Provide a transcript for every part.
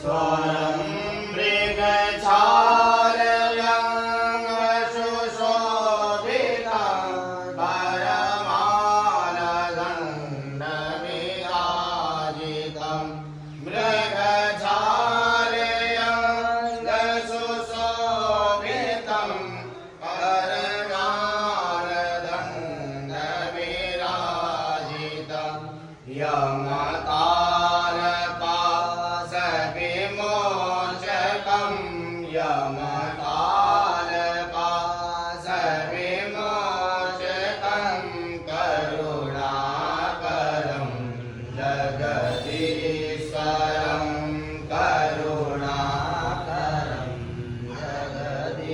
स्वरं मृगछालयं सुशोभितं परमानन्दविराजितं मृगछालयं सुशोभितं परमानन्दविराजितं यमतारपाशविमोचकं यमतारपाशविमोचकं करुणाकरं जगदीश्वरं करुणाकरं जगदीश्वरं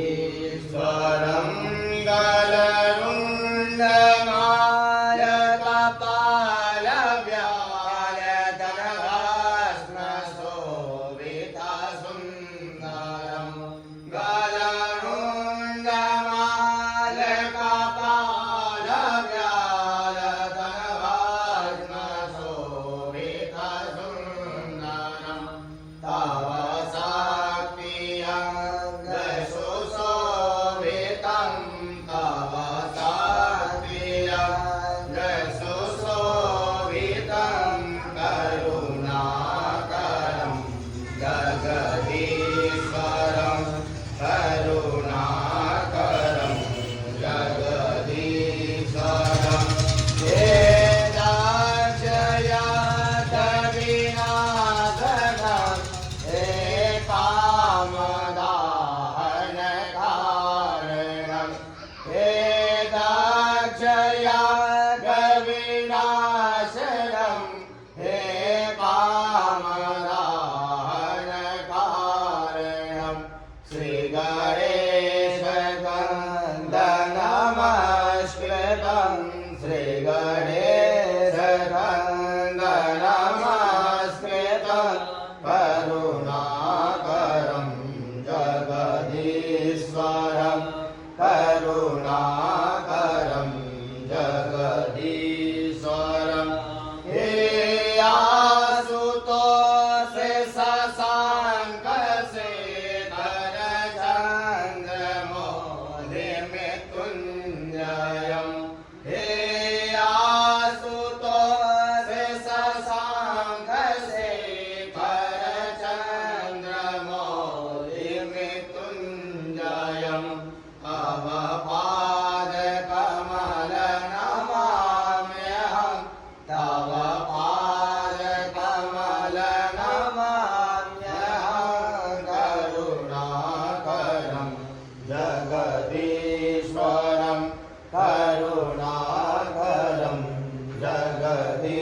जगदीश्वरं करुणाकरं जगदीश्वरं वेदाक्षयकविनाशनं हे कामदाहनकारणं वेदाक्षयकविनाशनं हे कामदाहनकारणं श्रीगणेशवन्दनमस्कृतं श्रीगणेशवन्दनमस्कृतं करुणाकरं जगदीश्वरं करुणाकरं जगदीश्वरं हे आशुतोष शशाङ्क शेखर चन्द्रमौलिमृत्युञ्जयं हे आशुतोष शशाङ्क शेखर चन्द्रमौलिमृत्युञ्जयं तव पादकमलनमाम्यहं तव पादकमलनमाम्यहं करुणाकरं जगदीश्वरं करुणाकरं जगदीश्वरम्